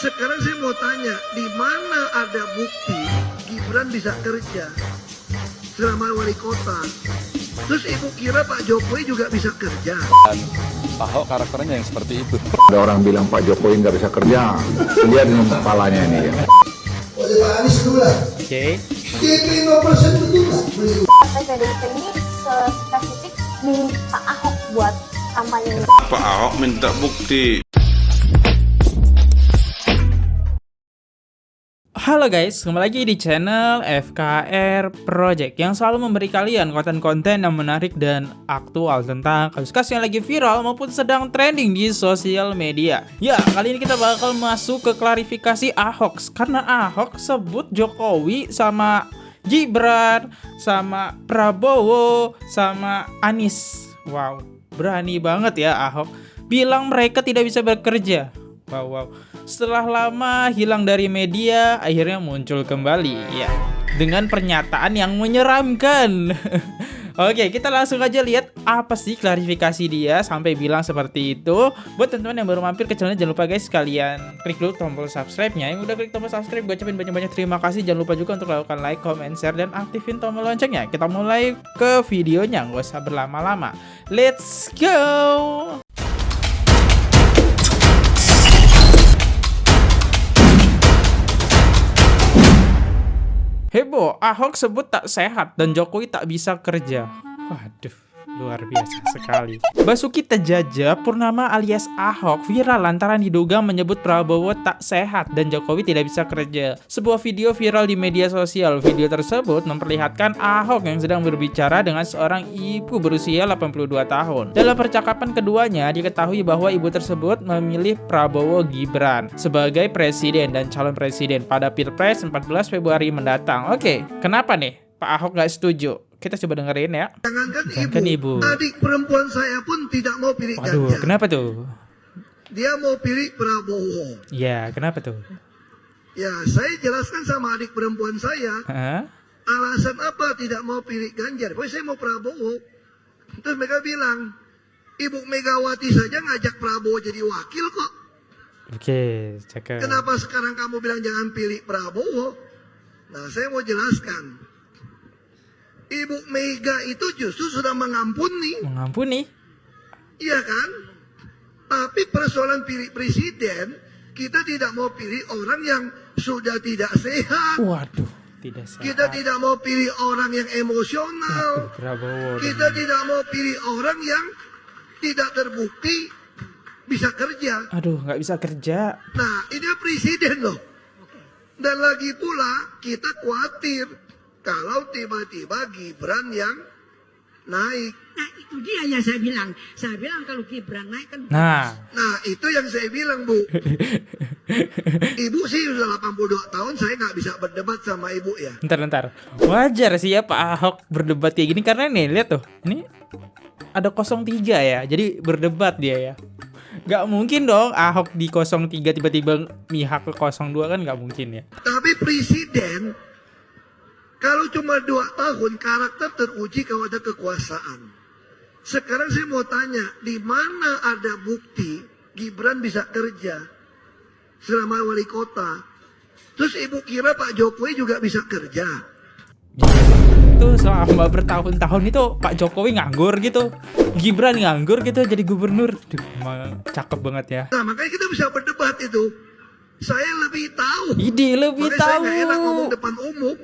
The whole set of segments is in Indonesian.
Sekarang saya mau tanya, di mana ada bukti Gibran bisa kerja selama wali kota? Terus ibu kira Pak Jokowi juga bisa kerja? Dan Pak Ahok karakternya yang seperti itu. Ada orang bilang Pak Jokowi nggak bisa kerja, lihat dengan kepalanya ini ya. Oleh Pak Anies dulu lah. Oke. DP 0% betul nggak? Partai PDIP ini spesifik milih Pak Ahok buat kampanye. Pak Ahok minta bukti. Halo guys, kembali lagi di channel FKR Project yang selalu memberi kalian konten-konten yang menarik dan aktual tentang kasus-kasus yang lagi viral maupun sedang trending di sosial media. Ya, kali ini kita bakal masuk ke klarifikasi Ahok, karena Ahok sebut Jokowi sama Gibran, sama Prabowo, sama Anies. Wow, berani banget ya Ahok bilang mereka tidak bisa bekerja. Wow. Setelah lama hilang dari media, akhirnya muncul kembali ya dengan pernyataan yang menyeramkan. Oke, kita langsung aja lihat apa sih klarifikasi dia sampai bilang seperti itu. Buat teman-teman yang baru mampir ke channel, jangan lupa guys kalian klik dulu tombol subscribe-nya. Yang udah klik tombol subscribe, gue ucapin banyak-banyak terima kasih. Jangan lupa juga untuk lakukan like, comment, share, dan aktifin tombol loncengnya. Kita mulai ke videonya, nggak usah berlama-lama. Let's go. Heboh, Ahok sebut tak sehat dan Jokowi tak bisa kerja. Waduh, luar biasa sekali. Basuki Tjajapurnama alias Ahok viral lantaran diduga menyebut Prabowo tak sehat dan Jokowi tidak bisa kerja. Sebuah video viral di media sosial. Video tersebut memperlihatkan Ahok yang sedang berbicara dengan seorang ibu berusia 82 tahun. Dalam percakapan keduanya, diketahui bahwa ibu tersebut memilih Prabowo Gibran sebagai presiden dan calon presiden pada Pilpres 14 Februari mendatang. Oke, kenapa nih Pak Ahok nggak setuju? Kita coba dengerin ya. Jangankan ibu, adik perempuan saya pun tidak mau pilih Waduh, Ganjar. kenapa tuh? Dia mau pilih Prabowo. Ya, kenapa tuh? Ya, saya jelaskan sama adik perempuan saya, Hah? alasan apa tidak mau pilih Ganjar. Pokoknya saya mau Prabowo. Terus mereka bilang, Ibu Megawati saja ngajak Prabowo jadi wakil kok. Oke, cakep. Kenapa sekarang kamu bilang jangan pilih Prabowo? Nah, saya mau jelaskan. Ibu Mega itu justru sudah mengampuni. Mengampuni? Iya kan? Tapi persoalan pilih presiden, kita tidak mau pilih orang yang sudah tidak sehat. Waduh, tidak sehat. Kita tidak mau pilih orang yang emosional. Waduh, Prabowo. Kita tidak mau pilih orang yang tidak terbukti bisa kerja. Aduh, nggak bisa kerja. Nah, ini presiden loh. Dan lagi pula kita khawatir kalau tiba-tiba Gibran yang naik. Nah itu dia yang saya bilang. Saya bilang kalau Gibran naik kan. Nah, Itu yang saya bilang, Bu. Ibu sih sudah 82 tahun, saya nggak bisa berdebat sama ibu ya. bentar. Wajar sih ya Pak Ahok berdebat kayak gini karena nih lihat tuh, ini ada 03 ya, jadi berdebat dia ya. Gak mungkin dong Ahok di 03 tiba-tiba mihak ke 02 kan gak mungkin ya. Tapi presiden kalau cuma 2 tahun karakter teruji kalau ada kekuasaan. Sekarang saya mau tanya, di mana ada bukti Gibran bisa kerja selama wali kota? Terus ibu kira Pak Jokowi juga bisa kerja? Itu selama bertahun-tahun itu Pak Jokowi nganggur gitu, Gibran nganggur gitu jadi gubernur. Duh, emang cakep banget ya. Nah makanya kita bisa berdebat itu. Saya lebih tahu. Ide lebih Makanya saya nggak enak ngomong tahu. depan umum.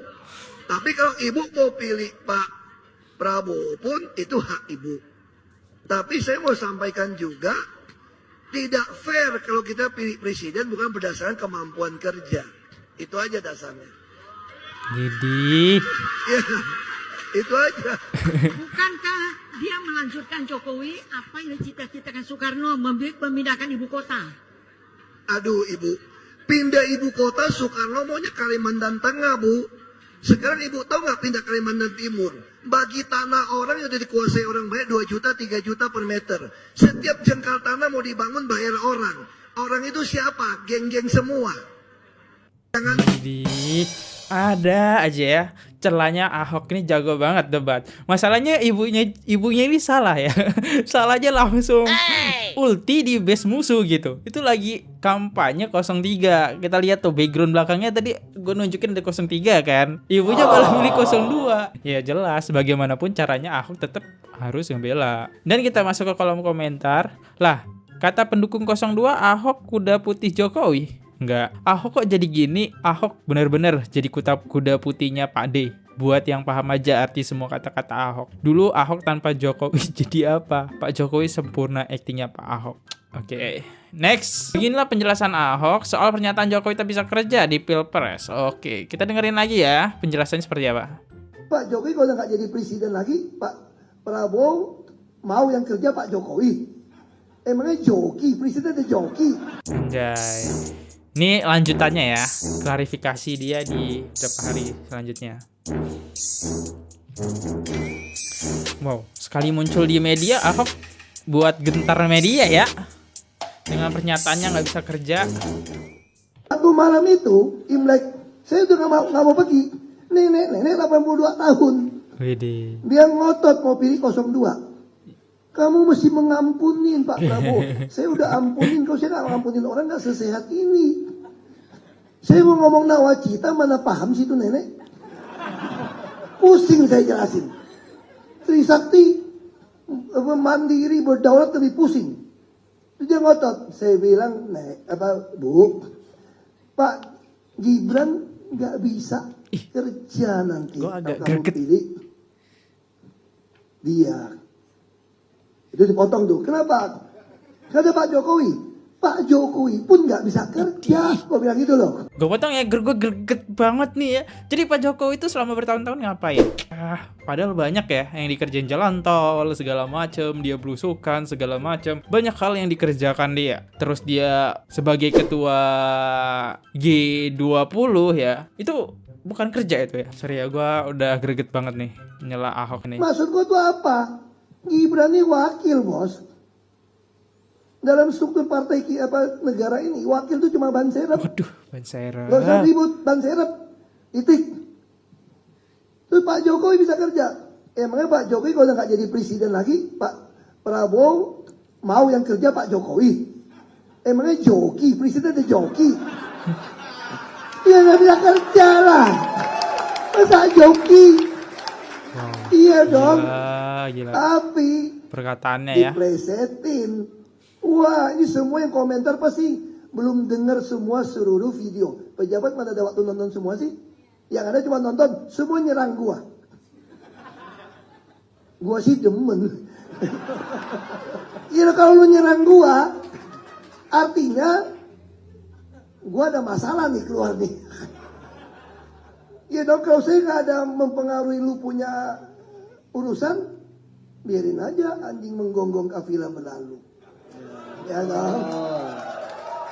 Tapi kalau ibu mau pilih Pak Prabowo pun itu hak ibu. Tapi saya mau sampaikan juga, tidak fair kalau kita pilih presiden bukan berdasarkan kemampuan kerja. Itu aja dasarnya. Jadi Ya, itu aja. Bukankah dia melanjutkan Jokowi apa yang dicita-citakan Soekarno memindahkan ibu kota? Aduh ibu, pindah ibu kota Soekarno maunya Kalimantan Tengah, Bu. Sekarang ibu tahu nggak pindah Kalimantan Timur? Bagi tanah orang yang sudah dikuasai orang banyak 2 juta, 3 juta per meter. Setiap jengkal tanah mau dibangun bayar orang. Orang itu siapa? Geng-geng semua. Jangan ada aja ya celahnya Ahok ini jago banget debat. Masalahnya ibunya ini salah ya. Salahnya langsung ulti di base musuh gitu. Itu lagi kampanye 03. Kita lihat tuh background belakangnya tadi gue nunjukin ada 03 kan. Ibunya malah milih 02. Ya jelas bagaimanapun caranya Ahok tetap harus ngebela. Dan kita masuk ke kolom komentar. Lah, kata pendukung 02 Ahok kuda putih Jokowi. Enggak, Ahok kok jadi gini? Ahok bener-bener jadi kuda putihnya Pak D. Buat yang paham aja arti semua kata-kata Ahok. Dulu Ahok tanpa Jokowi jadi apa? Pak Jokowi sempurna aktingnya Pak Ahok. Oke, next. Beginilah penjelasan Ahok soal pernyataan Jokowi tak bisa kerja di Pilpres. Oke, kita dengerin lagi ya penjelasannya seperti apa. Pak Jokowi kalau nggak jadi presiden lagi, Pak Prabowo mau yang kerja Pak Jokowi. Emangnya joki, presiden ada joki. Anjay. Ini lanjutannya ya, klarifikasi dia di beberapa hari selanjutnya. Wow, sekali muncul di media, Ahok buat gentar media ya. Dengan pernyataannya nggak bisa kerja. Satu malam itu, Imlek, saya udah nggak mau pergi. Nenek 82 tahun. Widih. Dia ngotot mau pilih 02. Kamu mesti mengampunin Pak Prabowo. Saya udah ampunin, kalau saya nggak ngampunin orang nggak sesehat ini. Saya mau ngomong nawacita, mana paham sih itu nenek? Pusing saya jelasin. Trisakti mandiri berdaulat lebih pusing. Dia ngotot. Saya bilang, Bu, Pak Gibran nggak bisa kerja nanti. Gua agak kalau kamu greget. pilih dia. Itu dipotong tuh. Kenapa? Kata Pak Jokowi pun nggak bisa kerja. Gue bilang gitu loh. Gue potong ya, gue greget banget nih ya. Jadi Pak Jokowi itu selama bertahun-tahun ngapain? Padahal banyak ya yang dikerjain, jalan tol segala macem, dia belusukan segala macem, banyak hal yang dikerjakan dia. Terus dia sebagai ketua G20 ya, itu bukan kerja itu ya. Sorry ya, gue udah greget banget nih nyela Ahok nih. Maksud gue tuh apa? Gibran ini wakil, bos. Dalam struktur partai negara ini, wakil tuh cuma ban serep. Waduh, ban serep. Gak usah ribut, ban serep. Titik. Terus Pak Jokowi bisa kerja. Emangnya Pak Jokowi kalau nggak jadi presiden lagi, Pak Prabowo mau yang kerja Pak Jokowi. Emangnya joki, presiden ada joki. Dia nggak bisa kerja lah. Masa joki? Iya dong. Gila. Tapi Perkataannya ya. diplesetin. Wah, ini semua yang komentar pasti belum dengar semua seluruh video. Pejabat mana ada waktu nonton semua sih? Yang ada cuma nonton, semua nyerang gua. Gua sih demen. Ya kalau lu nyerang gua, artinya gua ada masalah nih keluar nih. Ya dong, kalau saya nggak ada mempengaruhi lu punya urusan, biarin aja anjing menggonggong kafilah berlalu. Ya dong.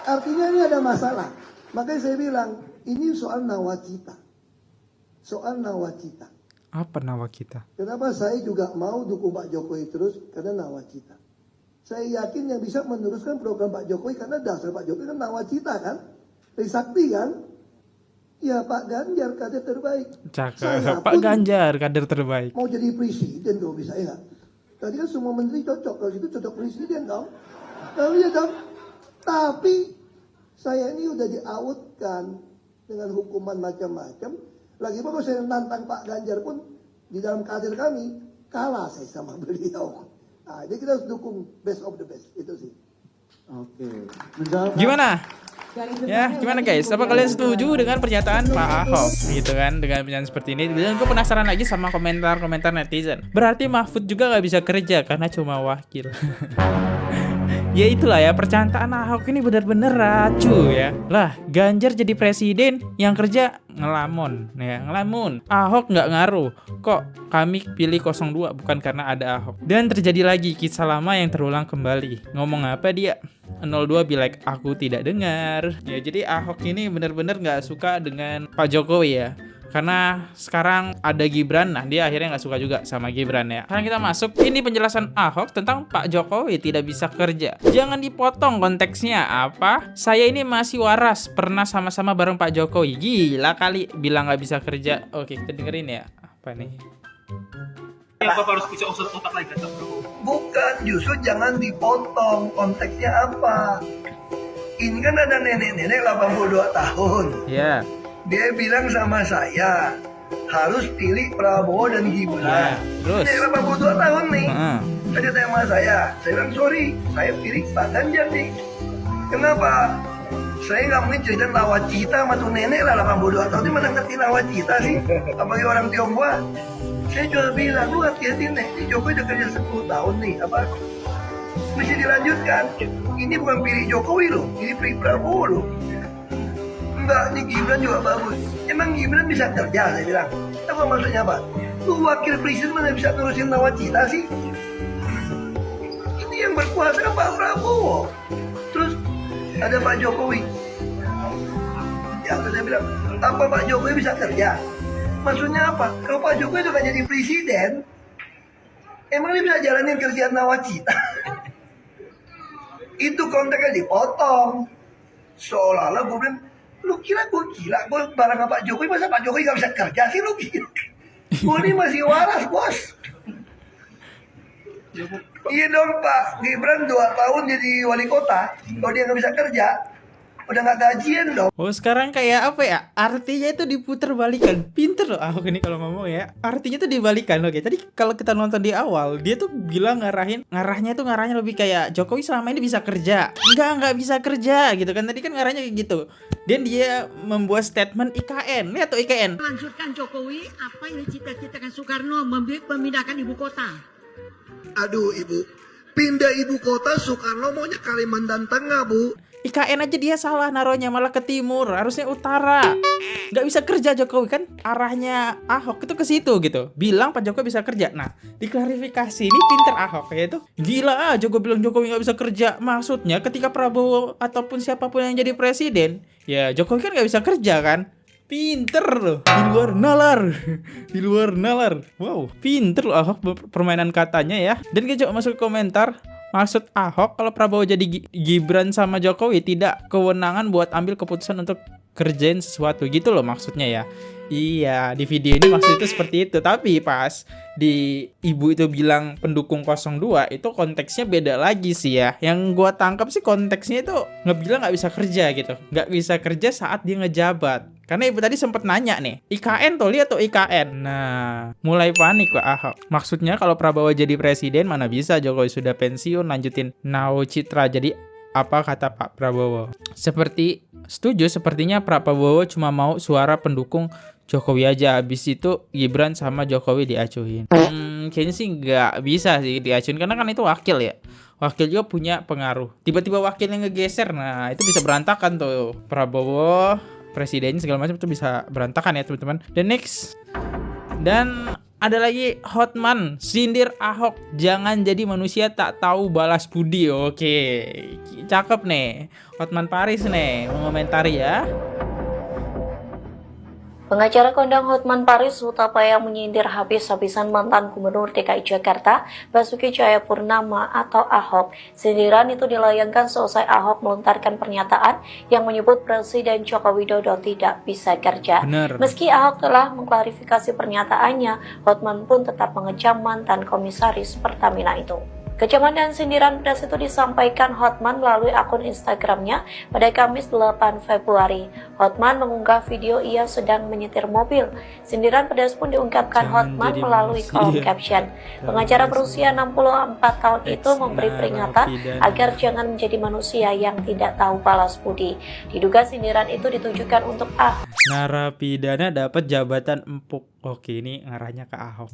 Artinya ini ada masalah. Makanya saya bilang, ini soal nawacita. Soal nawacita. Apa nawacita? Kenapa saya juga mau dukung Pak Jokowi terus? Karena nawacita. Saya yakin yang bisa meneruskan program Pak Jokowi, karena dasar Pak Jokowi kan nawacita kan? Trisakti kan? Ya Pak Ganjar kader terbaik. Cakep. Pak Ganjar kader terbaik. Mau jadi presiden tuh bisa ya. Tadi kan semua menteri cocok, kalau gitu cocok presiden dong. Kalau ya dong. Tapi saya ini udah diautkan dengan hukuman macam-macam. Lagi kalau saya nantang Pak Ganjar pun di dalam kader kami kalah saya sama beliau. Nah, jadi kita harus dukung best of the best itu sih. Oke. Gimana? Ya, gimana guys? Apa kalian setuju dengan pernyataan Pak Ahok? Gitu kan, dengan pernyataan seperti ini. Dan gue penasaran lagi sama komentar-komentar netizen. Berarti Mahfud juga nggak bisa kerja karena cuma wakil. Ya itulah ya, pernyataan Ahok ini benar-benar racu ya. Lah, Ganjar jadi presiden, yang kerja ngelamun ya, ngelamun. Ahok nggak ngaruh. Kok kami pilih 02 bukan karena ada Ahok. Dan terjadi lagi kisah lama yang terulang kembali. Ngomong apa dia? 02 be like, aku tidak dengar. Ya jadi Ahok ini benar-benar nggak suka dengan Pak Jokowi ya. Karena sekarang ada Gibran, nah dia akhirnya nggak suka juga sama Gibran ya. Sekarang kita masuk, ini penjelasan Ahok tentang Pak Jokowi tidak bisa kerja. Jangan dipotong konteksnya, apa? Saya ini masih waras, pernah sama-sama bareng Pak Jokowi. Gila kali, bilang nggak bisa kerja. Oke, kita dengerin ya. Apa nih? Bukan, justru jangan dipotong. Konteksnya apa? Ini kan ada nenek-nenek 82 tahun. Ya. Dia bilang sama saya, harus pilih Prabowo dan Gibran. Terus? Nenek 82 tahun nih. Heeh. Tanya sama saya bilang sorry, saya pilih Pak Ganjar nih. Kenapa? Saya nggak mungkin cerita nawacita sama tuh nenek lah 82 tahun. Ini mana ngerti nawacita sih? Apalagi orang Tionghoa. Saya cuma bilang, lu hati-hati nih, ini Jokowi udah kerja 10 tahun nih, apa? Mesti dilanjutkan. Ini bukan pilih Jokowi loh, ini pilih Prabowo loh. Enggak, ini Gibran juga bagus. Emang Gibran bisa kerja, saya bilang. Apa maksudnya apa? Lu wakil presiden mana bisa nurusin nawacita sih? Ini yang berkuasa Pak Prabowo. Terus ada Pak Jokowi. Ya, saya bilang, apa Pak Jokowi bisa kerja? Maksudnya apa? Kalau Pak Jokowi itu kan jadi presiden, emang dia bisa jalanin kerjaan nawacita? Itu konteksnya dipotong. Seolah-olah gue bilang, lu kira gue gila? Gue bareng sama Pak Jokowi, masa Pak Jokowi gak bisa kerja sih? Lu gila? Gue ini masih waras, bos. Iya dong Pak, Gibran 2 tahun jadi wali kota. Kalau dia gak bisa kerja, udah gak gajian dong. Oh sekarang kayak apa ya? Artinya itu diputer balikan. Pinter loh Ahok ini kalau ngomong ya. Artinya tuh dibalikan. Oke, tadi kalau kita nonton di awal, dia tuh bilang ngarahnya lebih kayak Jokowi selama ini bisa kerja. Enggak bisa kerja gitu kan. Tadi kan ngarahnya kayak gitu. Dan dia membuat statement IKN. Lihat tuh IKN. Melanjutkan Jokowi, apa yang dicita-citakan Soekarno, memindahkan ibu kota. Aduh ibu, pindah ibu kota Soekarno maunya Kalimantan Tengah bu. IKN aja dia salah naruhnya, malah ke timur, harusnya utara. Nggak bisa kerja Jokowi kan, arahnya Ahok itu ke situ gitu. Bilang Pak Jokowi bisa kerja. Nah, diklarifikasi ini pinter Ahok ya itu. Gila Jokowi bilang Jokowi nggak bisa kerja. Maksudnya ketika Prabowo ataupun siapapun yang jadi presiden, ya Jokowi kan nggak bisa kerja kan. Pinter loh, di luar nalar. Wow, pinter loh Ahok permainan katanya ya. Dan kita coba masuk ke komentar. Maksud Ahok kalau Prabowo jadi Gibran sama Jokowi tidak kewenangan buat ambil keputusan untuk kerjain sesuatu gitu loh maksudnya ya. Iya, di video ini maksud itu seperti itu. Tapi pas di ibu itu bilang pendukung 02 itu konteksnya beda lagi sih ya. Yang gua tangkap sih konteksnya itu ngebilang nggak bisa kerja gitu. Nggak bisa kerja saat dia ngejabat. Karena ibu tadi sempat nanya nih, IKN tuh, lihat tuh IKN. Nah, mulai panik kok Ahok. Maksudnya kalau Prabowo jadi presiden mana bisa, Jokowi sudah pensiun lanjutin nawacita. Jadi apa kata Pak Prabowo? Sepertinya Pak Prabowo cuma mau suara pendukung Jokowi aja. Habis itu Gibran sama Jokowi diacuhin. Kayaknya sih nggak bisa sih diacuhin karena kan itu wakil ya. Wakil juga punya pengaruh. Tiba-tiba wakilnya ngegeser, nah itu bisa berantakan tuh. Prabowo presiden segala macam itu bisa berantakan ya teman-teman. Dan next, dan ada lagi Hotman sindir Ahok jangan jadi manusia tak tahu balas budi. Oke, cakep nih Hotman Paris nih mengomentari ya. Pengacara kondang Hotman Paris Hutapaya menyindir habis-habisan mantan Gubernur DKI Jakarta Basuki Cahayapurnama atau Ahok. Sindiran itu dilayangkan selesai Ahok melontarkan pernyataan yang menyebut Presiden Joko Widodo tidak bisa kerja. Bener. Meski Ahok telah mengklarifikasi pernyataannya, Hotman pun tetap mengecam mantan komisaris Pertamina itu. Kecaman dan sindiran pedas itu disampaikan Hotman melalui akun Instagramnya pada Kamis 8 Februari. Hotman mengunggah video ia sedang menyetir mobil. Sindiran pedas pun diungkapkan Hotman melalui kolom caption. Pengacara berusia 64 tahun itu memberi peringatan agar jangan menjadi manusia yang tidak tahu balas budi. Diduga sindiran itu ditujukan untuk Ahok. Narapidana dapat jabatan empuk. Oke, ini ngarahnya ke Ahok.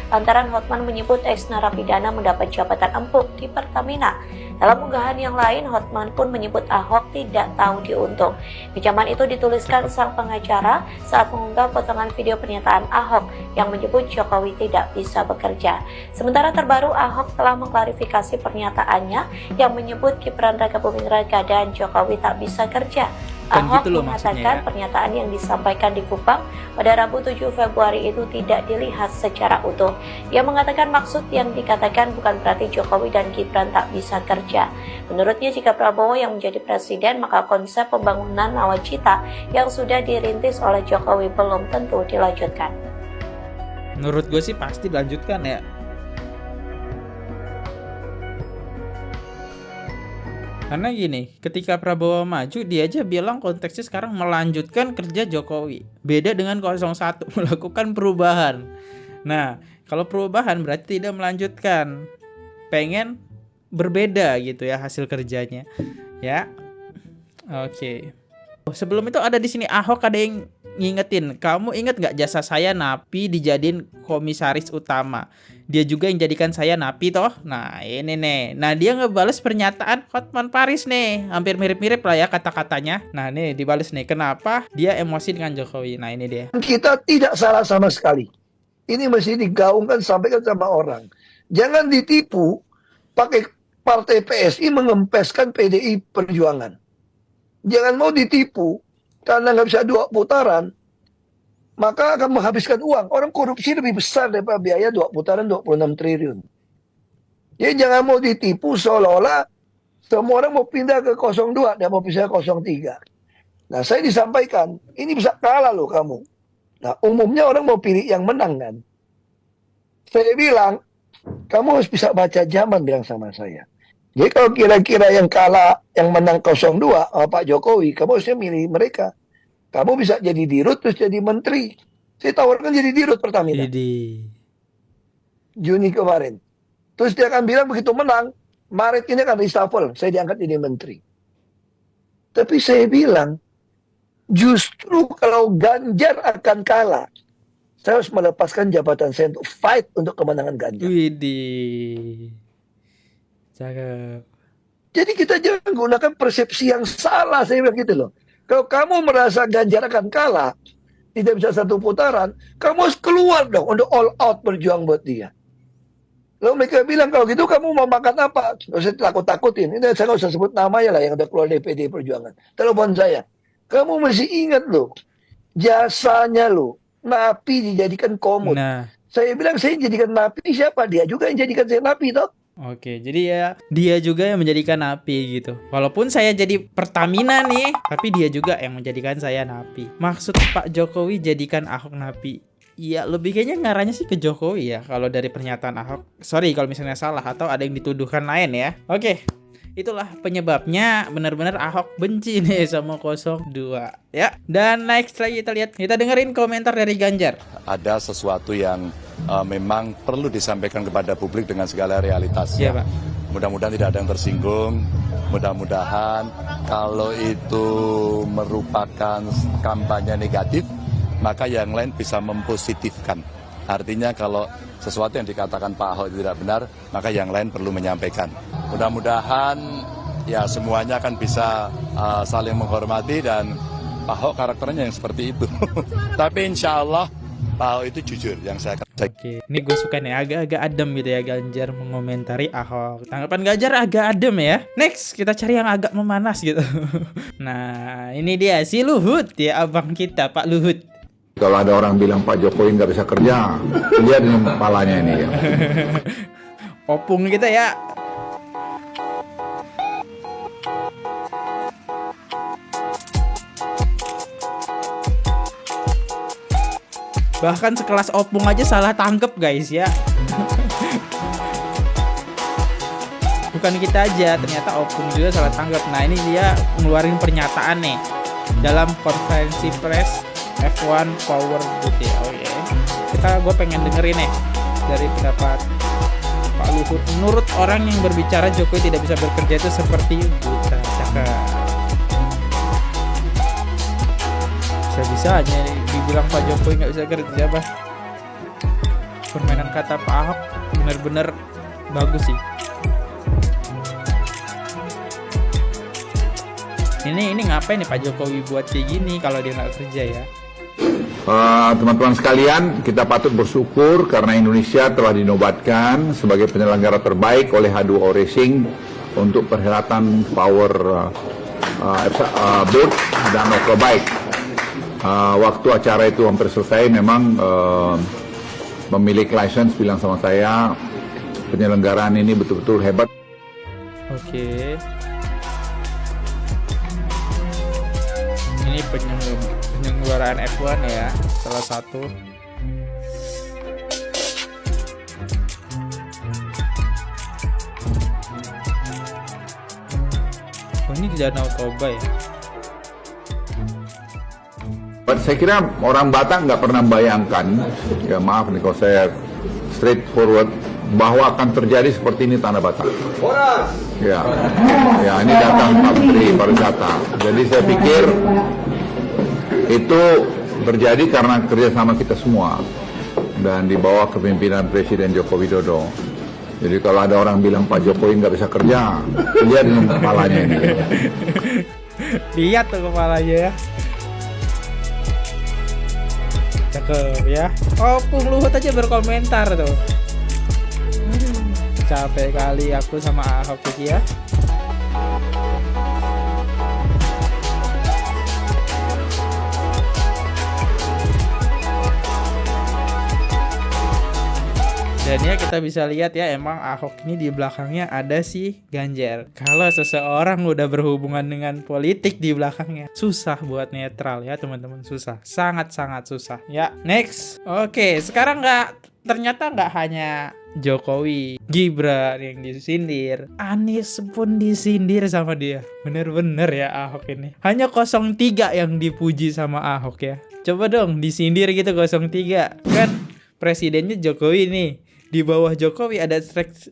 Lantaran Hotman menyebut ex-narapidana mendapat jabatan empuk di Pertamina. Dalam unggahan yang lain, Hotman pun menyebut Ahok tidak tahu diuntung. Kecaman itu dituliskan sang pengacara saat mengunggah potongan video pernyataan Ahok yang menyebut Jokowi tidak bisa bekerja. Sementara terbaru, Ahok telah mengklarifikasi pernyataannya yang menyebut Gibran Raka Buming Raka dan Jokowi tak bisa kerja. Kan Ahok gitu loh mengatakan maksudnya ya. pernyataan yang disampaikan di Kupang pada Rabu 7 Februari itu tidak dilihat secara utuh. Ia mengatakan maksud yang dikatakan bukan berarti Jokowi dan Gibran tak bisa kerja. Menurutnya jika Prabowo yang menjadi presiden, maka konsep pembangunan nawacita yang sudah dirintis oleh Jokowi belum tentu dilanjutkan. Menurut gue sih pasti dilanjutkan ya. Karena gini, ketika Prabowo maju, dia aja bilang konteksnya sekarang melanjutkan kerja Jokowi. Beda dengan 01, melakukan perubahan. Nah, kalau perubahan berarti tidak melanjutkan. Pengen berbeda gitu ya hasil kerjanya. Ya. Oke. Sebelum itu ada di sini Ahok ada yang ngingetin, kamu inget gak jasa saya Napi dijadiin komisaris utama? Dia juga yang jadikan saya Napi toh. Nah ini nih. Nah dia ngebales pernyataan Hotman Paris nih. Hampir mirip-mirip lah ya kata-katanya. Nah nih dibales nih. Kenapa dia emosi dengan Jokowi? Nah ini dia. Kita tidak salah sama sekali. Ini mesti digaungkan, sampaikan sama orang. Jangan ditipu pakai partai PSI mengempeskan PDI Perjuangan. Jangan mau ditipu karena nggak bisa 2 putaran, maka akan menghabiskan uang. Orang korupsi lebih besar daripada biaya 2 putaran 26 triliun. Jadi jangan mau ditipu seolah-olah semua orang mau pindah ke 02 dan mau pindah ke 03. Nah saya disampaikan, ini bisa kalah loh kamu. Nah umumnya orang mau pilih yang menang kan. Saya bilang, kamu harus bisa baca zaman, bilang sama saya. Jadi kalau kira-kira yang kalah, yang menang 02 Pak Jokowi, kamu harusnya milih mereka. Kamu bisa jadi dirut terus jadi menteri. Saya tawarkan jadi dirut Pertamina. Juni kemarin. Terus dia akan bilang begitu menang, Maret ini akan reshuffle, saya diangkat jadi menteri. Tapi saya bilang, justru kalau Ganjar akan kalah, saya harus melepaskan jabatan saya untuk fight untuk kemenangan Ganjar. Widih. Cakep. Jadi kita jangan gunakan persepsi yang salah, saya bilang gitu loh. Kalau kamu merasa Ganjar akan kalah, tidak bisa 1 putaran, kamu harus keluar dong untuk all out berjuang buat dia. Lalu mereka bilang, kalau gitu kamu mau makan apa? Saya takut-takutin. Ini saya nggak usah sebut namanya lah yang udah keluar dari PDI Perjuangan. Telepon saya. Kamu mesti ingat loh, jasanya loh, napi dijadikan komut. Nah. Saya bilang, saya jadikan napi, siapa? Dia juga yang jadikan saya napi toh. Oke, jadi ya dia juga yang menjadikan napi gitu. Walaupun saya jadi Pertamina nih, tapi dia juga yang menjadikan saya napi. Maksud Pak Jokowi jadikan Ahok napi. Iya, lebih kayaknya ngarahnya sih ke Jokowi ya kalau dari pernyataan Ahok. Sorry kalau misalnya salah atau ada yang dituduhkan lain ya. Oke. Itulah penyebabnya benar-benar Ahok benci nih sama 02 ya. Dan next lagi kita dengerin komentar dari Ganjar. Ada sesuatu yang memang perlu disampaikan kepada publik dengan segala realitasnya. Iya, Pak. Mudah-mudahan tidak ada yang tersinggung. Mudah-mudahan kalau itu merupakan kampanye negatif, maka yang lain bisa mempositifkan. Artinya kalau sesuatu yang dikatakan Pak Ahok itu tidak benar, maka yang lain perlu menyampaikan. Mudah-mudahan ya semuanya akan bisa saling menghormati dan Pak Ahok karakternya yang seperti itu. Tapi insya Allah Pak Ahok itu jujur yang saya katakan. Oke, ini gue suka nih agak-agak adem gitu ya Ganjar mengomentari Ahok. Tanggapan Ganjar agak adem ya. Next kita cari yang agak memanas gitu. Nah ini dia si Luhut ya, abang kita Pak Luhut. Kalau ada orang bilang Pak Jokowi nggak bisa kerja, lihat ini kepalanya ini ya. Opung kita ya. Bahkan sekelas Opung aja salah tangkep guys ya. Bukan kita aja, ternyata Opung juga salah tangkep. Nah ini dia ngeluarin pernyataan nih dalam konferensi pers F1 Power Boot ya. Oh yeah. Gue pengen dengerin nih dari pendapat Pak Luhut. Menurut orang yang berbicara Jokowi tidak bisa bekerja itu seperti buta. Cakep. Bisa-bisanya dibilang Pak Jokowi nggak bisa kerja, bah. Permainan kata Pak Ahok bener-bener bagus sih. Ini ngapain nih Pak Jokowi buat kayak gini kalau dia nggak kerja ya? Teman-teman sekalian, kita patut bersyukur karena Indonesia telah dinobatkan sebagai penyelenggara terbaik oleh H2O Racing untuk perhelatan Power booth dan oke baik. Waktu acara itu hampir selesai, memang pemilik license bilang sama saya, penyelenggaraan ini betul-betul hebat. Oke. Ini penyelenggaraan F1 ya, salah satu. Oh, ini di Danau Toba ya. Saya kira orang Batak nggak pernah bayangkan, ya maaf nih kalau saya straightforward, bahwa akan terjadi seperti ini Tanah Batak. Ya, ini datang Pak Menteri Pariwisata. Jadi saya pikir itu terjadi karena kerjasama kita semua dan di bawah kepemimpinan Presiden Joko Widodo. Jadi kalau ada orang bilang Pak Jokowi nggak bisa kerja, lihat kepalanya ini. Lihat tuh kepalanya ya. Cakep ya. Oh, Pung Luhut aja berkomentar tuh. Capek kali aku sama Ahok ya. Dan ya kita bisa lihat ya, emang Ahok ini di belakangnya ada si Ganjar. Kalau seseorang udah berhubungan dengan politik di belakangnya, susah buat netral ya teman-teman, susah, sangat-sangat susah. Ya, next. Oke, sekarang ternyata nggak hanya Jokowi, Gibran yang disindir, Anies pun disindir sama dia. Bener-bener ya Ahok ini. Hanya 03 yang dipuji sama Ahok ya. Coba dong disindir gitu 03. Kan presidennya Jokowi nih. Di bawah Jokowi ada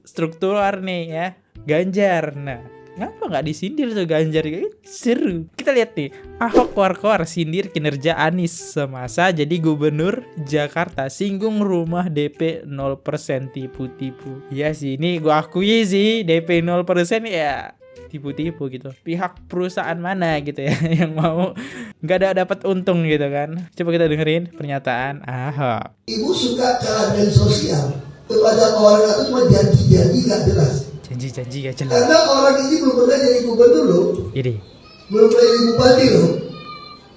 struktural nih ya, Ganjar. Nah, ngapa nggak disindir tuh Ganjar? Seru. Kita lihat nih, Ahok keluar sindir kinerja Anies semasa jadi gubernur Jakarta, singgung rumah DP 0% tipu-tipu. Iya sih, ini gue akui sih DP 0% ya tipu-tipu gitu. Pihak perusahaan mana gitu ya yang mau nggak ada dapat untung gitu kan. Coba kita dengerin pernyataan Ahok. Ibu suka keadaan sosial kepada orang itu cuma janji-janji gak jelas. Janji gak jelas. Karena orang ini belum pernah jadi gubernur loh. Ini. Belum pernah jadi bupati loh.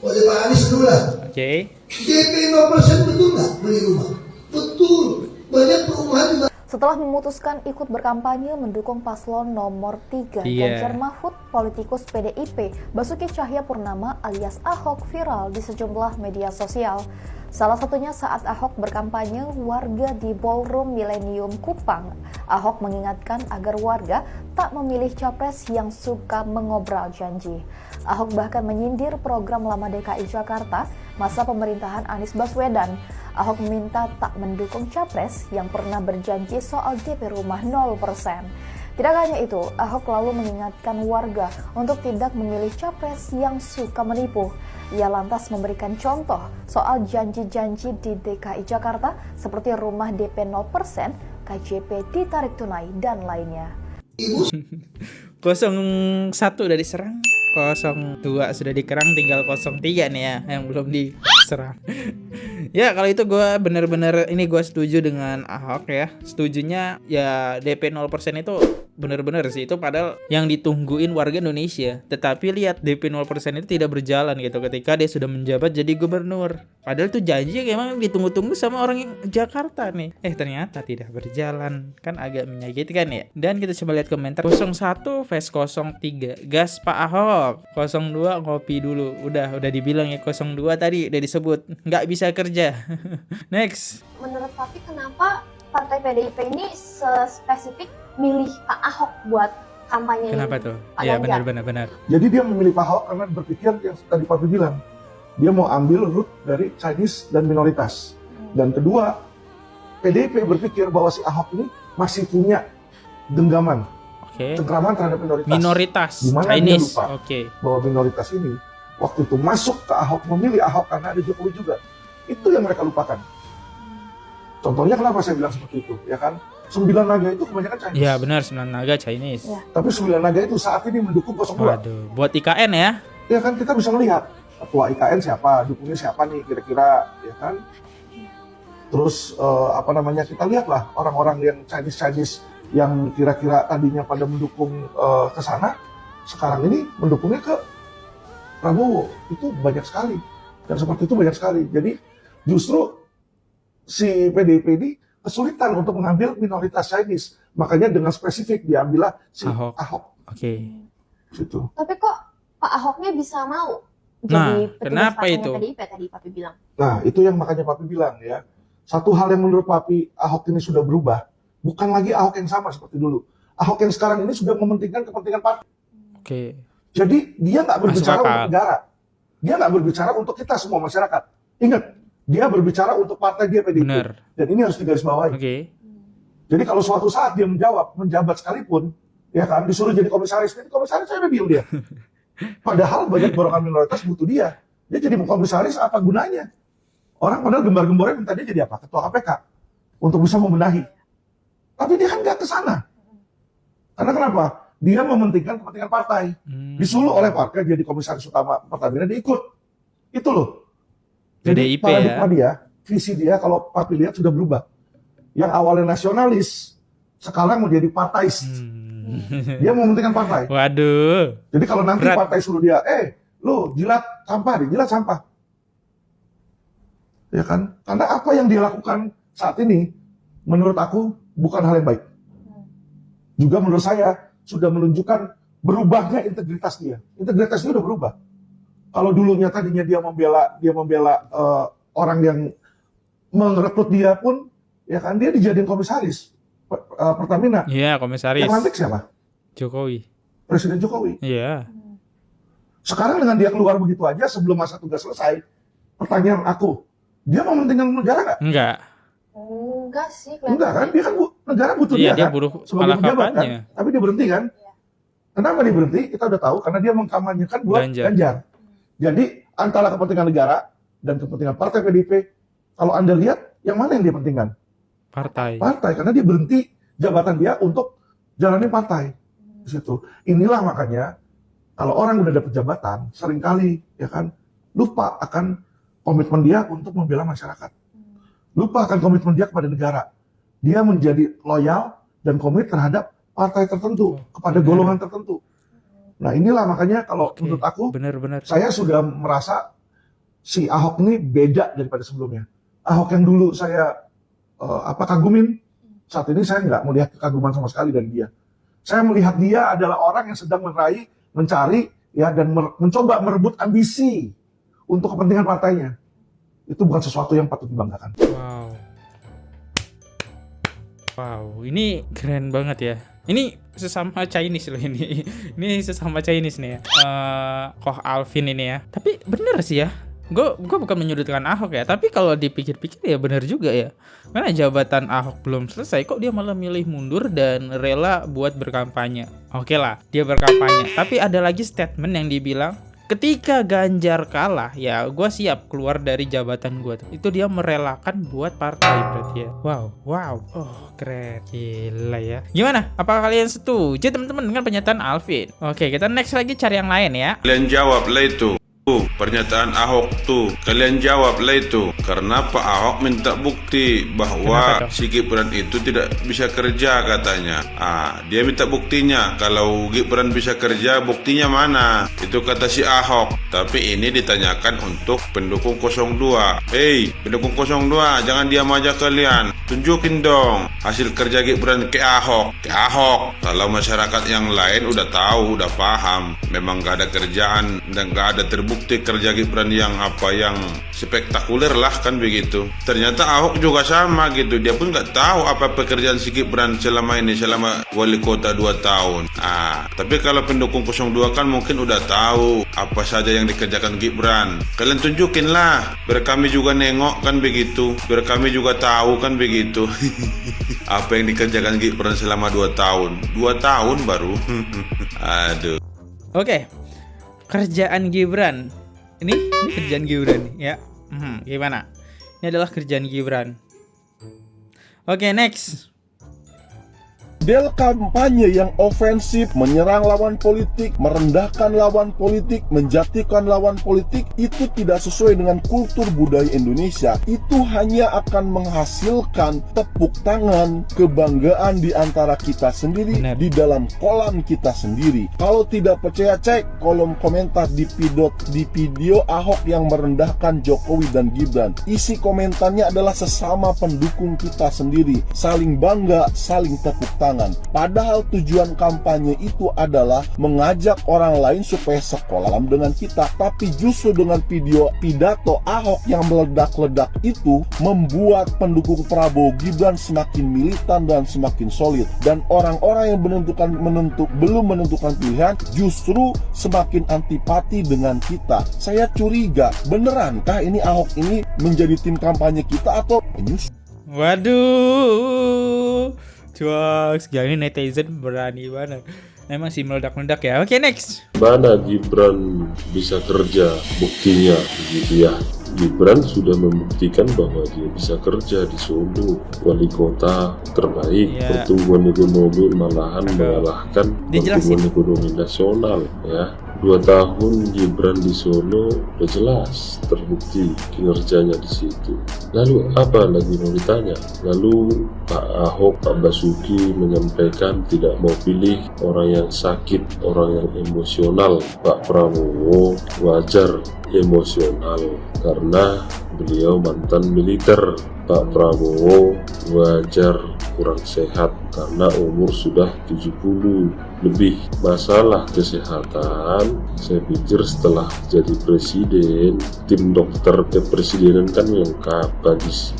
Oleh Pak Anies dulu lah. Oke. DP 0% betul nggak beli rumah? Betul. Banyak perumahan juga. Setelah memutuskan ikut berkampanye mendukung paslon nomor 3 Ganjar Mahfud, politikus PDIP Basuki Cahayapurnama alias Ahok viral di sejumlah media sosial. Salah satunya saat Ahok berkampanye warga di Ballroom Millennium Kupang. Ahok mengingatkan agar warga tak memilih capres yang suka mengobrol janji. Ahok bahkan menyindir program lama DKI Jakarta masa pemerintahan Anies Baswedan. Ahok meminta tak mendukung capres yang pernah berjanji soal DP rumah 0%. Tidak hanya itu, Ahok lalu mengingatkan warga untuk tidak memilih capres yang suka menipu. Ia lantas memberikan contoh soal janji-janji di DKI Jakarta seperti rumah DP 0%, KJP ditarik tunai, dan lainnya. 01 udah diserang, 02 sudah dikerang, tinggal 03 nih ya yang belum diserang. Ya kalau itu gue bener-bener ini gue setuju dengan Ahok ya. Setujunya ya DP 0% itu bener-bener sih, itu padahal yang ditungguin warga Indonesia. Tetapi lihat DP 0% itu tidak berjalan gitu ketika dia sudah menjabat jadi gubernur. Padahal itu janji yang emang ditunggu-tunggu sama orang yang Jakarta nih. Ternyata tidak berjalan. Kan agak menyakitkan ya. Dan kita coba lihat komentar. 01 vs 03. Gas Pak Ahok. 02 ngopi dulu. Udah dibilang ya 02 tadi udah disebut. Nggak bisa kerja. Next. Menurut Papi, kenapa partai PDIP ini spesifik milih Pak Ahok buat kampanye? Kenapa tuh? Pak Ya Ganjar? benar. Jadi dia memilih Pak Ahok karena berpikir yang tadi Papi bilang, dia mau ambil root dari Chinese dan minoritas. Dan kedua, PDIP berpikir bahwa si Ahok ini masih punya genggaman, cengkraman terhadap minoritas. Dimana Chinese. Dia lupa bahwa minoritas ini waktu itu masuk ke Ahok, memilih Ahok karena ada Jokowi juga. Itu yang mereka lupakan. Contohnya kenapa saya bilang seperti itu, ya kan? 9 naga itu kebanyakan Chinese. Iya benar, 9 naga Chinese. Ya. Tapi 9 naga itu saat ini mendukung 02. Waduh, buat IKN ya? Ya kan, kita bisa melihat ketua IKN siapa, dukungnya siapa nih kira-kira, ya kan? Terus kita lihatlah orang-orang yang Chinese yang kira-kira tadinya pada mendukung ke sana, sekarang ini mendukungnya ke Prabowo. Itu banyak sekali. Dan seperti itu banyak sekali. Jadi justru si PDIP ini kesulitan untuk mengambil minoritas Chinese. Makanya dengan spesifik diambillah si Ahok. Oke. Situ. Tapi kok Pak Ahoknya bisa mau Nah, jadi petugas kenapa partainya itu? PDIP tadi Papi bilang? Nah, itu yang makanya Papi bilang ya. Satu hal yang menurut Papi, Ahok ini sudah berubah. Bukan lagi Ahok yang sama seperti dulu. Ahok yang sekarang ini sudah mementingkan kepentingan partai. Oke. Jadi dia nggak berbicara Masuk akal. untuk negara. Dia nggak berbicara untuk kita semua masyarakat. Ingat, dia berbicara untuk partai dia PDIP. Benar. Dan ini harus digarisbawahi. Oke. Jadi kalau suatu saat dia menjabat sekalipun, ya kan, disuruh jadi komisaris, saya udah deal dia. Padahal banyak golongan minoritas butuh dia. Dia jadi komisaris apa gunanya? Orang padahal gembar-gembornya minta dia jadi apa? Ketua KPK. Untuk bisa membenahi. Tapi dia kan nggak ke sana. Karena kenapa? Dia mementingkan kepentingan partai. Disuruh oleh partai jadi komisaris utama Pertamina, dia ikut. Itu loh. Jadi PDIP paradigma dia, visi dia kalau Papi lihat sudah berubah. Yang awalnya nasionalis, sekarang menjadi partais. Dia mementingkan partai. Waduh. Jadi kalau nanti Berat. partai suruh dia, lu jilat sampah, jilat sampah. Ya kan? Karena apa yang dia lakukan saat ini, menurut aku bukan hal yang baik. Juga menurut saya sudah menunjukkan berubahnya integritas dia. Integritas dia udah berubah. Kalau dulunya tadinya dia membela orang yang merekrut dia pun, ya kan dia dijadiin komisaris Pertamina. Iya, komisaris. Yang lantik siapa? Jokowi. Presiden Jokowi. Iya. Sekarang dengan dia keluar begitu aja sebelum masa tugas selesai, pertanyaan aku, dia mau mementingkan negara nggak? Enggak. Enggak sih. Enggak kan? Dia kan negara butuh Iya, dia kan? buruh Sebagai malah pejabat kan? kampanye. Tapi dia berhenti kan? Kenapa dia berhenti? Kita udah tahu karena dia mengkampanyekan buat Ganjar. Jadi antara kepentingan negara dan kepentingan partai PDIP, kalau Anda lihat yang mana yang dia pentingkan? Partai. Partai, karena dia berhenti jabatan dia untuk jalanin partai. Di situ. Inilah makanya kalau orang udah dapat jabatan, seringkali ya kan lupa akan komitmen dia untuk membela masyarakat. Lupa akan komitmen dia kepada negara. Dia menjadi loyal dan komit terhadap partai tertentu, kepada golongan tertentu. Nah inilah makanya kalau menurut aku, benar-benar saya sudah merasa si Ahok ini beda daripada sebelumnya. Ahok yang dulu saya kagumin, saat ini saya nggak melihat kekaguman sama sekali dari dia. Saya melihat dia adalah orang yang sedang meraih, mencari, ya dan mencoba merebut ambisi untuk kepentingan partainya. Itu bukan sesuatu yang patut dibanggakan. Wow, ini keren banget ya. Ini sesama Chinese loh ini. Ini sesama Chinese nih ya. Koh Alvin ini ya. Tapi bener sih ya. Gue bukan menyudutkan Ahok ya, tapi kalau dipikir-pikir ya benar juga ya. Karena jabatan Ahok belum selesai, kok dia malah milih mundur dan rela buat berkampanye. Oke lah, dia berkampanye. Tapi ada lagi statement yang dibilang, ketika Ganjar kalah, ya gue siap keluar dari jabatan gue. Itu dia merelakan buat partai berarti ya. Wow. Oh keren, gila ya. Gimana? Apakah kalian setuju teman-teman dengan pernyataan Alvin? Oke, kita next lagi cari yang lain ya. Kalian jawablah itu. Pernyataan Ahok tuh, kalian jawablah itu. Karena Pak Ahok minta bukti bahwa si Gibran itu tidak bisa kerja katanya. Dia minta buktinya. Kalau Gibran bisa kerja, buktinya mana? Itu kata si Ahok. Tapi ini ditanyakan untuk pendukung 02. Hei, pendukung 02, jangan diam aja kalian. Tunjukin dong hasil kerja Gibran ke Ahok. Kalau masyarakat yang lain udah tahu, udah paham, memang gak ada kerjaan dan gak ada terbukti kerja Gibran yang spektakuler lah kan begitu. Ternyata Ahok juga sama gitu. Dia pun nggak tahu apa pekerjaan si Gibran selama wali kota 2 tahun. Tapi kalau pendukung 02 kan mungkin udah tahu apa saja yang dikerjakan Gibran. Kalian tunjukin lah, biar kami juga nengok kan begitu, biar kami juga tahu kan begitu. Apa yang dikerjakan Gibran selama 2 tahun. 2 tahun baru. Aduh. Oke. Kerjaan Gibran. Ini kerjaan Gibran ya. Gimana? Ini adalah kerjaan Gibran. Oke, next. Model kampanye yang ofensif, menyerang lawan politik, merendahkan lawan politik, menjatuhkan lawan politik, itu tidak sesuai dengan kultur budaya Indonesia. Itu hanya akan menghasilkan tepuk tangan, kebanggaan di antara kita sendiri, di dalam kolam kita sendiri. Kalau tidak percaya, cek kolom komentar di video Ahok yang merendahkan Jokowi dan Gibran. Isi komentarnya adalah sesama pendukung kita sendiri, saling bangga, saling tepuk tangan. Padahal tujuan kampanye itu adalah mengajak orang lain supaya sekolam dengan kita. Tapi justru dengan pidato Ahok yang meledak-ledak itu membuat pendukung Prabowo Gibran semakin militan dan semakin solid. Dan orang-orang yang belum menentukan pilihan justru semakin antipati dengan kita. Saya curiga, benerankah ini Ahok ini menjadi tim kampanye kita atau penyusup? Waduh, jokes, gila, ini netizen berani banget. Emang sih meledak-meledak ya. Oke, next. Mana Gibran bisa kerja, buktinya gitu ya. Gibran sudah membuktikan bahwa dia bisa kerja di Solo, wali kota terbaik, pertumbuhan ekonomi malahan mengalahkan pertumbuhan ekonomi nasional ya. 2 tahun Gibran di Solo udah jelas terbukti kinerjanya di situ. Lalu apa lagi mau ditanya? Lalu Pak Ahok, Pak Basuki menyampaikan tidak mau pilih orang yang sakit, orang yang emosional. Pak Prabowo wajar emosional karena beliau mantan militer. Pak Prabowo wajar kurang sehat karena umur sudah 70 lebih. Masalah kesehatan, saya pikir setelah jadi presiden, tim dokter kepresidenan kan lengkap.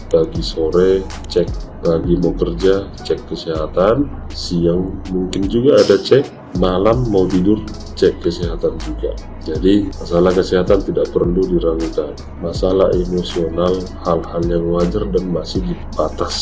Pagi sore cek, pagi mau kerja cek kesehatan, siang mungkin juga ada cek, malam mau tidur cek kesehatan juga. Jadi masalah kesehatan tidak perlu diragukan. Masalah emosional hal-hal yang wajar dan masih di batas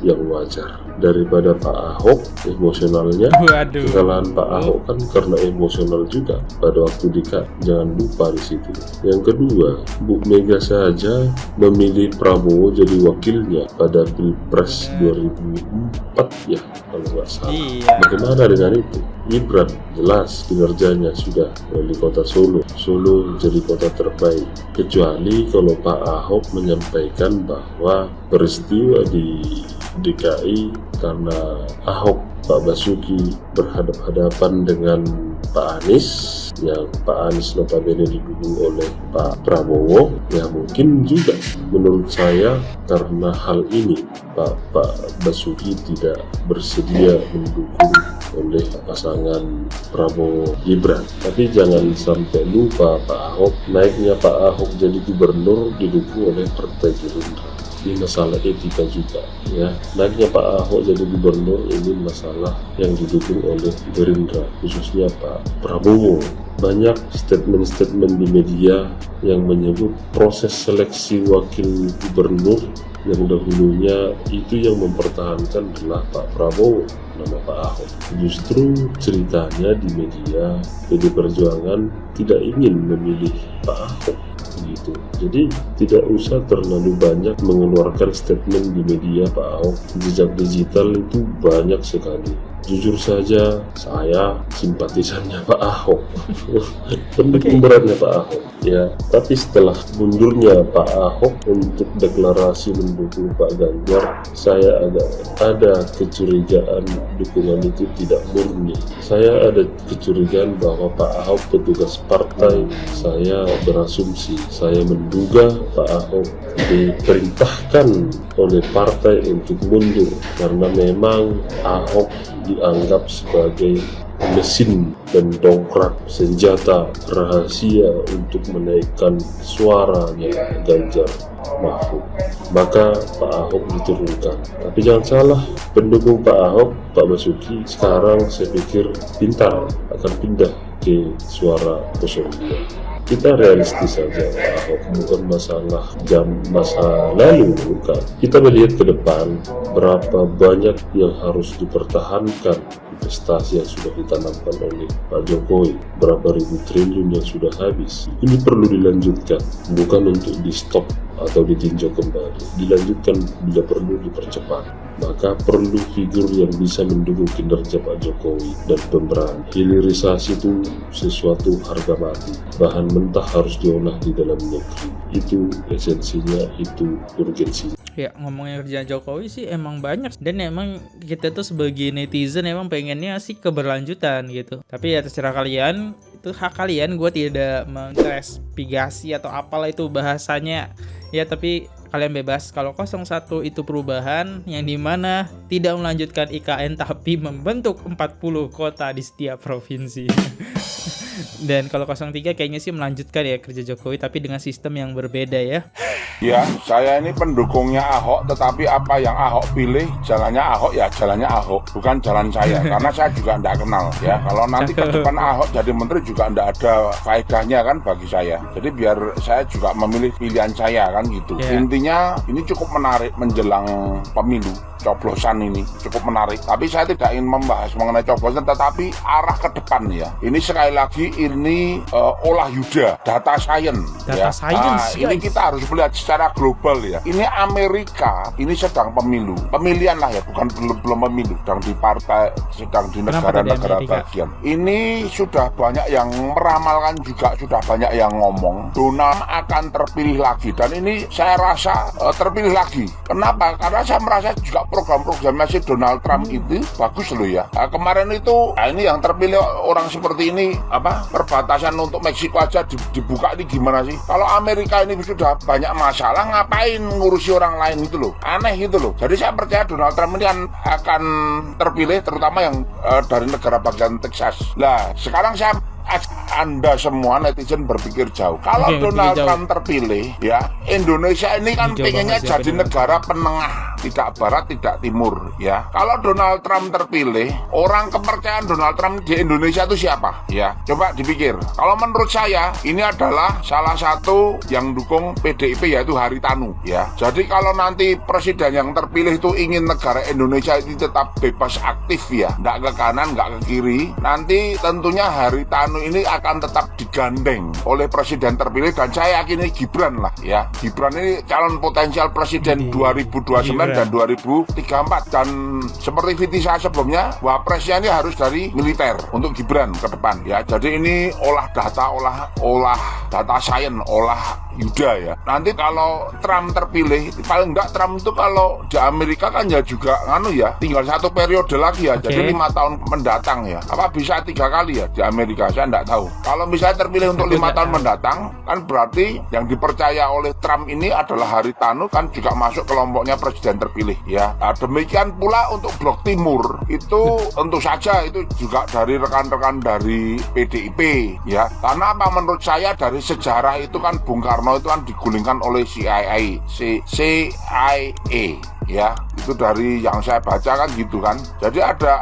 yang wajar. Daripada Pak Ahok emosionalnya, kesalahan Pak Ahok kan karena emosional juga pada waktu jangan lupa di situ. Yang kedua, Bu Mega saja memilih Prabowo jadi wakilnya pada Pilpres 2004 ya kalau nggak salah. Bagaimana dengan itu? Gibran jelas kinerjanya sudah wali kota Solo jadi kota terbaik. Kecuali kalau Pak Ahok menyampaikan bahwa peristiwa di DKI karena Ahok, Pak Basuki berhadapan dengan Pak Anies, yang Pak Anies notabene didukung oleh Pak Prabowo, ya mungkin juga menurut saya karena hal ini Pak Basuki tidak bersedia mendukung oleh pasangan Prabowo Gibran. Tapi jangan sampai lupa Pak Ahok, naiknya Pak Ahok jadi gubernur didukung oleh Partai Gerindra. Ini masalah etika juga ya. Naiknya Pak Ahok jadi gubernur ini masalah yang didukung oleh Gerindra, khususnya Pak Prabowo. Banyak statement-statement di media yang menyebut proses seleksi wakil gubernur yang dahulunya itu yang mempertahankan adalah Pak Prabowo, nama Pak Ahok. Justru ceritanya di media PD Perjuangan tidak ingin memilih Pak Ahok gitu. Jadi tidak usah terlalu banyak mengeluarkan statement di media Pak Ahok. Jejak digital itu banyak sekali. Jujur saja, saya simpatisannya Pak Ahok, pendukung beratnya Pak Ahok. Ya, tapi setelah mundurnya Pak Ahok untuk deklarasi mendukung Pak Ganjar, saya ada kecurigaan dukungan itu tidak murni. Saya ada kecurigaan bahwa Pak Ahok petugas partai. Saya berasumsi, saya menduga Pak Ahok diperintahkan oleh partai untuk mundur karena memang Ahok dianggap sebagai mesin dan dongkrak senjata rahasia untuk menaikkan suaranya Ganjar Mahfud. Maka Pak Ahok diturunkan. Tapi jangan salah, pendukung Pak Ahok, Pak Basuki sekarang saya pikir pintar akan pindah ke suara 02. Kita realistis saja, Pak Ahok bukan masa lalu, bukan. Kita melihat ke depan berapa banyak yang harus dipertahankan investasi yang sudah ditanamkan oleh Pak Jokowi, berapa ribu triliun yang sudah habis. Ini perlu dilanjutkan, bukan untuk di stop atau ditinjau kembali, dilanjutkan bila perlu dipercepat. Maka perlu figur yang bisa mendukung kinerja Pak Jokowi dan pemerintahan. Hilirisasi itu sesuatu harga mati. Bahan mentah harus diolah di dalam negeri. Itu esensinya, itu urgensinya. Ya, ngomongnya kerjaan Jokowi sih emang banyak, dan emang kita tuh sebagai netizen emang pengennya sih keberlanjutan gitu. Tapi ya terserah kalian, itu hak kalian. Gue tidak menginvestigasi atau apalah itu bahasanya ya, tapi kalian bebas. Kalau 01 itu perubahan yang dimana tidak melanjutkan IKN tapi membentuk 40 kota di setiap provinsi. Dan kalau 03 kayaknya sih melanjutkan ya kerja Jokowi tapi dengan sistem yang berbeda ya. Ya, saya ini pendukungnya Ahok, tetapi apa yang Ahok pilih, jalannya Ahok ya jalannya Ahok, bukan jalan saya, karena saya juga tidak kenal ya. Kalau nanti ke depan Ahok jadi menteri juga tidak ada faedahnya kan bagi saya. Jadi biar saya juga memilih pilihan saya kan gitu. Intinya ini cukup menarik menjelang pemilu. Coblosan ini cukup menarik, tapi saya tidak ingin membahas mengenai coblosan, tetapi arah ke depan ya. Ini sekali lagi ini olah yuda, data science. Ini kita harus melihat secara global ya. Ini Amerika ini sedang pemilihan lah ya, bukan belum pemilu, sedang di partai, sedang di negara-negara bagian. Ini sudah banyak yang meramalkan juga, sudah banyak yang ngomong Donald akan terpilih lagi, dan ini saya rasa terpilih lagi. Kenapa? Karena saya merasa juga program-programnya si Donald Trump itu bagus loh ya. Kemarin itu, ini yang terpilih orang seperti ini, perbatasan untuk Meksiko aja dibuka ini gimana sih? Kalau Amerika ini sudah banyak masalah, ngapain ngurusi orang lain itu loh? Aneh gitu loh. Jadi saya percaya Donald Trump ini akan terpilih, terutama yang dari negara bagian Texas. Lah, sekarang saya Anda semua netizen berpikir jauh. Kalau Donald Trump terpilih, ya Indonesia ini kan pengennya jadi negara penengah, tidak barat, tidak timur, ya. Kalau Donald Trump terpilih, orang kepercayaan Donald Trump di Indonesia itu siapa? Ya, coba dipikir. Kalau menurut saya, ini adalah salah satu yang dukung PDIP, yaitu Haritanu, ya. Jadi kalau nanti presiden yang terpilih itu ingin negara Indonesia itu tetap bebas aktif, ya, nggak ke kanan, nggak ke kiri, nanti tentunya Haritanu ini akan tetap digandeng oleh presiden terpilih, dan saya yakin ini Gibran lah ya. Gibran ini calon potensial presiden 2029 dan 2034, dan seperti visi saya sebelumnya, wapresnya ini harus dari militer untuk Gibran ke depan ya. Jadi ini olah data science, olah yuda ya. Nanti kalau Trump terpilih, paling enggak Trump itu kalau di Amerika kan ya juga tinggal 1 periode lagi ya. Jadi 5 tahun mendatang ya. Apa bisa 3 kali ya di Amerika? Saya enggak tahu. Kalau misalnya terpilih untuk 5 tahun mendatang, kan berarti yang dipercaya oleh Trump ini adalah Haritanu, kan juga masuk kelompoknya presiden terpilih ya. Nah, demikian pula untuk Blok Timur itu tentu saja itu juga dari rekan-rekan dari PDIP ya. Karena apa, menurut saya dari sejarah itu kan Bung Karno itu kan digulingkan oleh CIA ya. Itu dari yang saya baca kan gitu kan. Jadi ada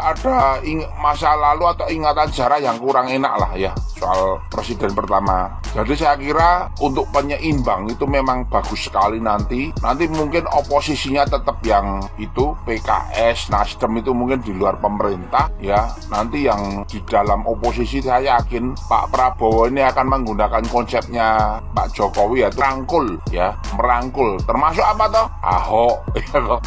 masa lalu atau ingatan sejarah yang kurang enak lah ya soal presiden pertama. Jadi saya kira untuk penyeimbang itu memang bagus sekali nanti mungkin oposisinya tetap yang itu PKS, Nasdem itu mungkin di luar pemerintah ya. Nanti yang di dalam oposisi saya yakin Pak Prabowo ini akan menggunakan konsepnya Pak Jokowi, yaitu merangkul termasuk apa toh? Ahok.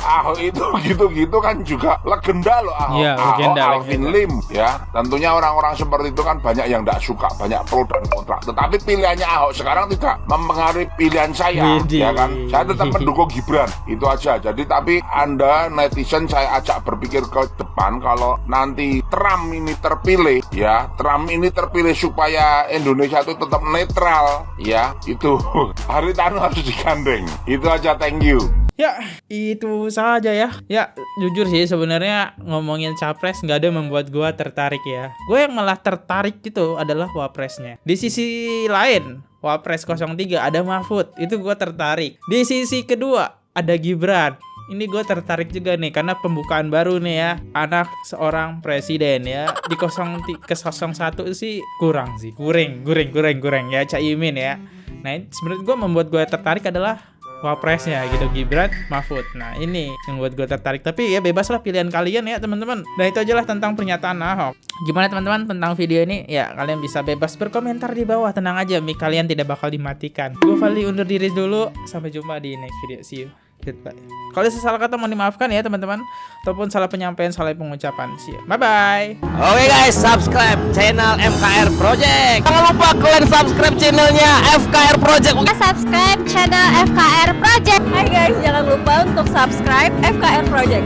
Ahok itu gitu-gitu kan juga legenda loh Ahok. Ya, Alvin Lim ya. Tentunya orang-orang seperti itu kan banyak yang tidak suka, banyak pro dan kontra. Tetapi pilihannya Ahok sekarang tidak mempengaruhi pilihan saya, ya kan? Saya tetap mendukung Gibran, itu aja. Jadi tapi Anda netizen saya ajak berpikir ke depan, kalau nanti Trump ini terpilih, ya Trump ini terpilih supaya Indonesia itu tetap netral, ya itu Haritanu harus digandeng. Itu aja, thank you. Ya, itu saja ya. Ya, jujur sih sebenarnya ngomongin capres nggak ada yang membuat gue tertarik ya. Gue yang malah tertarik itu adalah wapresnya. Di sisi lain, wapres 03 ada Mahfud, itu gue tertarik. Di sisi kedua ada Gibran. Ini gue tertarik juga nih karena pembukaan baru nih ya, anak seorang presiden ya. Di 01 sih kurang ya, Caimin ya. Nah, sebenarnya membuat gue tertarik adalah wapresnya gitu, Gibran, Mahfud. Nah ini yang buat gue tertarik. Tapi ya bebas lah pilihan kalian ya teman-teman. Nah itu aja lah tentang pernyataan Ahok. Gimana teman-teman tentang video ini? Ya kalian bisa bebas berkomentar di bawah. Tenang aja, mic kalian tidak bakal dimatikan. Gue Fali undur diri dulu. Sampai jumpa di next video. See you. Goodbye. Kalau ada salah kata mohon dimaafkan ya teman-teman, ataupun salah penyampaian, salah pengucapan. See you. Bye-bye. Oke guys, subscribe channel FKR Project. Jangan lupa kalian subscribe channelnya FKR Project. Subscribe channel FKR Project. Hai guys, jangan lupa untuk subscribe FKR Project.